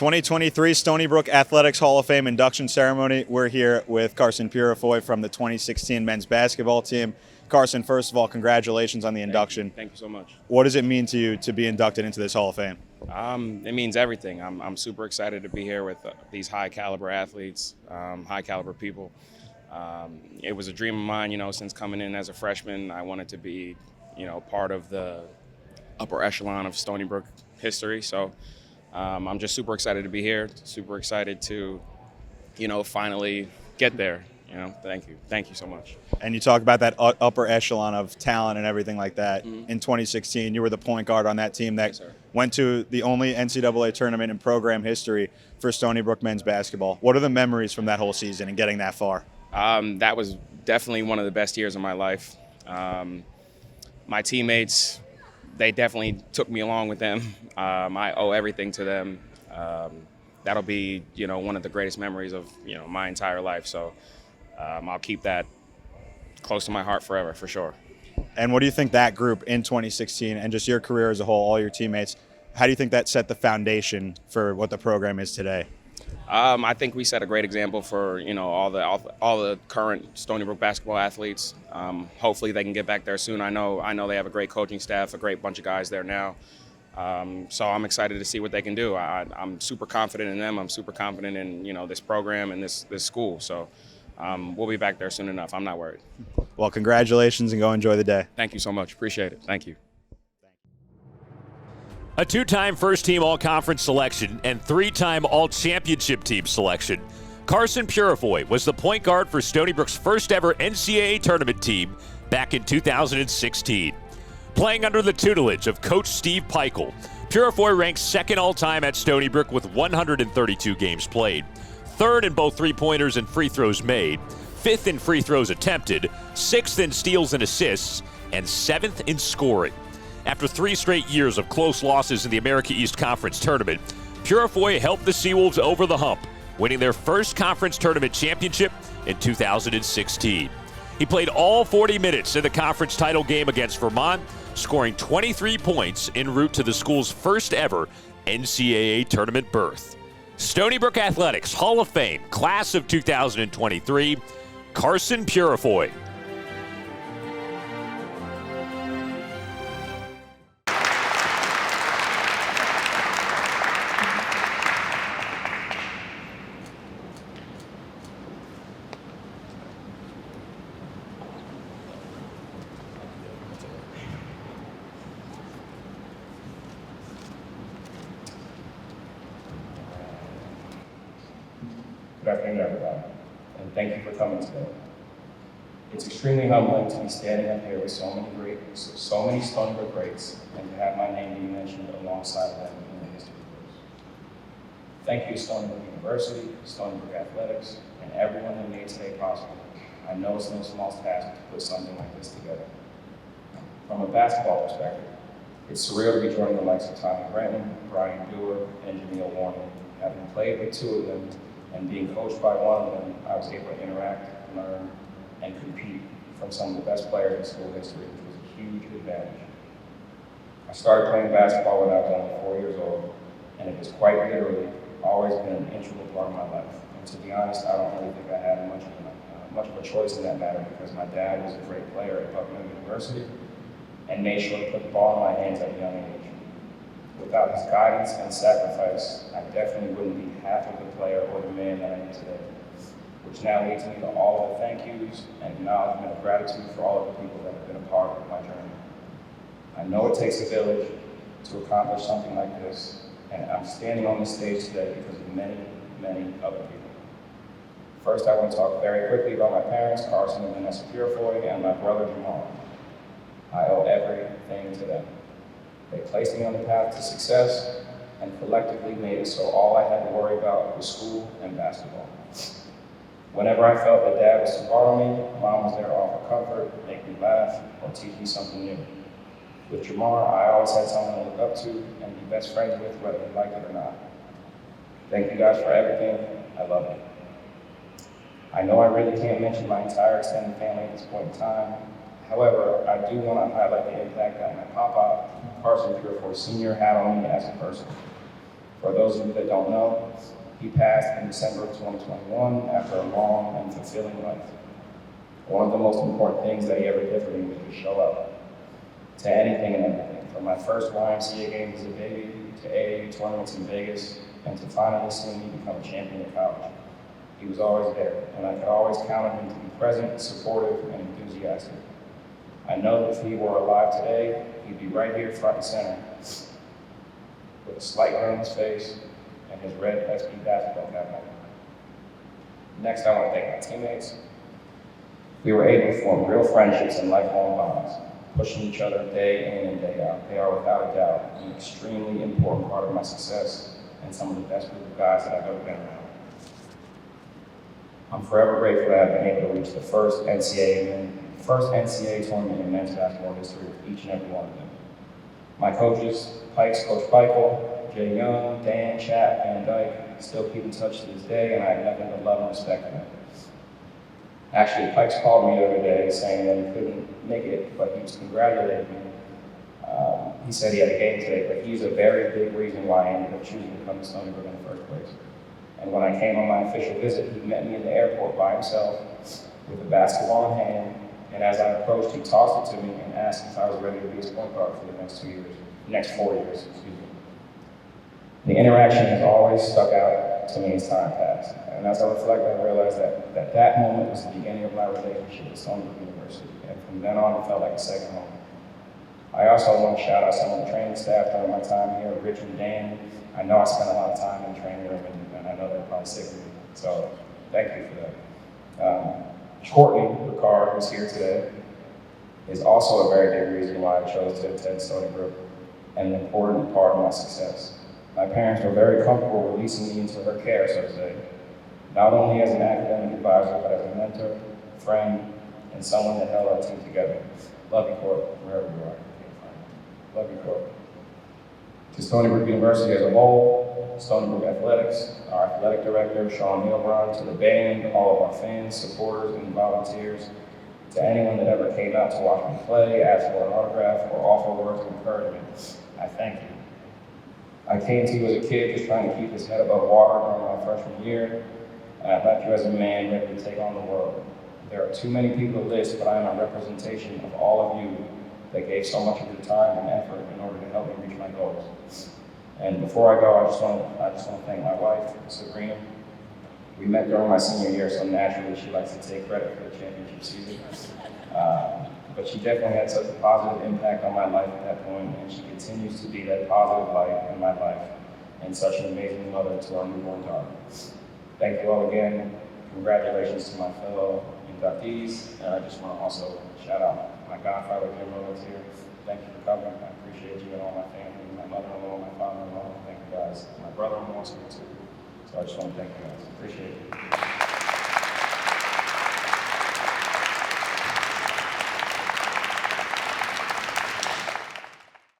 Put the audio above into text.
2023 Stony Brook Athletics Hall of Fame induction ceremony. We're here with Carson Puriefoy from the 2016 men's basketball team. Carson, first of all, congratulations on the induction. Thank you so much. What does it mean to you to be inducted into this Hall of Fame? It means everything. I'm super excited to be here with these high caliber athletes, high caliber people. It was a dream of mine, since coming in as a freshman. I wanted to be, part of the upper echelon of Stony Brook history. So I'm just super excited to be here, super excited to, finally get there. Thank you so much. And you talk about that upper echelon of talent and everything like that. In 2016, you were the point guard on that team that went to the only NCAA tournament in program history for Stony Brook men's basketball. What are the memories from that whole season and getting that far? That was definitely one of the best years of my life. My teammates, they definitely took me along with them. I owe everything to them. That'll be, one of the greatest memories of, my entire life. So I'll keep that close to my heart forever, for sure. And what do you think that group in 2016 and just your career as a whole, all your teammates, how do you think that set the foundation for what the program is today? I think we set a great example for, all the current Stony Brook basketball athletes. Hopefully they can get back there soon. I know they have a great coaching staff, a great bunch of guys there now. So I'm excited to see what they can do. I'm super confident in them. I'm super confident in, this program and this school. So we'll be back there soon enough. I'm not worried. Well, congratulations and go enjoy the day. Thank you so much. Appreciate it. Thank you. A two-time first-team all-conference selection and three-time all-championship team selection, Carson Puriefoy was the point guard for Stony Brook's first-ever NCAA tournament team back in 2016. Playing under the tutelage of Coach Steve Peichel, Puriefoy ranks second all-time at Stony Brook with 132 games played, third in both three-pointers and free throws made, fifth in free throws attempted, sixth in steals and assists, and seventh in scoring. After 3 straight years of close losses in the America East Conference Tournament, Puriefoy helped the Seawolves over the hump, winning their first conference tournament championship in 2016. He played all 40 minutes in the conference title game against Vermont, scoring 23 points en route to the school's first ever NCAA tournament berth. Stony Brook Athletics Hall of Fame, class of 2023, Carson Puriefoy. Good afternoon, everybody, and thank you for coming today. It's extremely humbling to be standing up here with so many Stony Brook greats, and to have my name be mentioned alongside them in the history books. Thank you to Stony Brook University, Stony Brook Athletics, and everyone who made today possible. I know it's no small task to put something like this together. From a basketball perspective, it's surreal to be joining the likes of Tommy Brenton, Brian Dewar, and Jameel Warner. Having played with 2 of them, and being coached by one of them, I was able to interact, learn, and compete from some of the best players in school history, which was a huge advantage. I started playing basketball when I was only 4 years old, and it has quite literally always been an integral part of my life. And to be honest, I don't really think I had much of a choice in that matter, because my dad was a great player at Bucknell University and made sure to put the ball in my hands at a young age. Without his guidance and sacrifice, I definitely wouldn't be half of the player or the man that I am today, which now leads me to all of the thank yous and acknowledgement of gratitude for all of the people that have been a part of my journey. I know it takes a village to accomplish something like this, and I'm standing on this stage today because of many, many other people. First, I want to talk very quickly about my parents, Carson and Vanessa Puriefoy, and my brother, Jamal. I owe everything to them. They placed me on the path to success and collectively made it so all I had to worry about was school and basketball. Whenever I felt that Dad was too hard on me, Mom was there to offer comfort, make me laugh, or teach me something new. With Jamar, I always had someone to look up to and be best friends with, whether he liked it or not. Thank you guys for everything. I love you. I know I really can't mention my entire extended family at this point in time. However, I do want to highlight the impact that my papa, Carson Puriefoy Sr., had on me as a person. For those of you that don't know, he passed in December of 2021 after a long and fulfilling life. One of the most important things that he ever did for me was to show up to anything and everything, from my first YMCA games as a baby to AAU tournaments in Vegas, and to finally seeing me become a champion in college. He was always there, and I could always count on him to be present, supportive, and enthusiastic. I know that if he were alive today, he'd be right here front and center, with a slight grin on his face and his red SB basketball cap on. Next, I want to thank my teammates. We were able to form real friendships and lifelong bonds, pushing each other day in and day out. They are without a doubt an extremely important part of my success and some of the best group of guys that I've ever been around. I'm forever grateful to have been able to reach the first NCAA tournament in men's basketball history with each and every one of them. My coaches, Coach Peichel, Jay Young, Dan, Chap, Van Dyke, still keep in touch to this day, and I have nothing but love and respect for them. Actually, Pikes called me the other day saying that he couldn't make it, but he was congratulating me. He said he had a game today, but he's a very big reason why I ended up choosing to come to Stony Brook in the first place. And when I came on my official visit, he met me in the airport by himself with a basketball in hand, and as I approached, he tossed it to me and asked if I was ready to be his point guard for the next 4 years. The interaction has always stuck out to me as time passed. And as I reflect, I realized that moment was the beginning of my relationship with Stony Brook University. And from then on, it felt like a second home. I also want to shout out some of the training staff during my time here, Rich and Dan. I know I spent a lot of time in the training room, and I know they're probably sick of me. So thank you for that. Courtney Ricard, who's here today, is also a very big reason why I chose to attend Stony Brook and an important part of my success. My parents were very comfortable releasing me into her care, so to say, not only as an academic advisor, but as a mentor, friend, and someone that held our team together. Love you, Court, wherever you are. Love you, Court. To Stony Brook University as a whole, Stony Brook Athletics, our athletic director, Sean Neilbrun, to the band, all of our fans, supporters, and volunteers, to anyone that ever came out to watch me play, ask for an autograph, or offer words of encouragement, I thank you. I came to you as a kid just trying to keep his head above water during my freshman year, and I left you as a man ready to take on the world. There are too many people to list, but I am a representation of all of you that gave so much of your time and effort in order to help me reach my goals. And before I go, I just want to thank my wife, Sabrina. We met during my senior year, so naturally she likes to take credit for the championship season. But she definitely had such a positive impact on my life at that point, and she continues to be that positive light in my life and such an amazing mother to our newborn daughter. Thank you all again. Congratulations to my fellow inductees, and I just want to also shout out my godfather, Jim Rhodes here. Thank you for coming. I appreciate you and all my family, my mother-in-law, my father-in-law. Thank you guys. My brother-in-law is here too. So I just want to thank you guys. Appreciate it.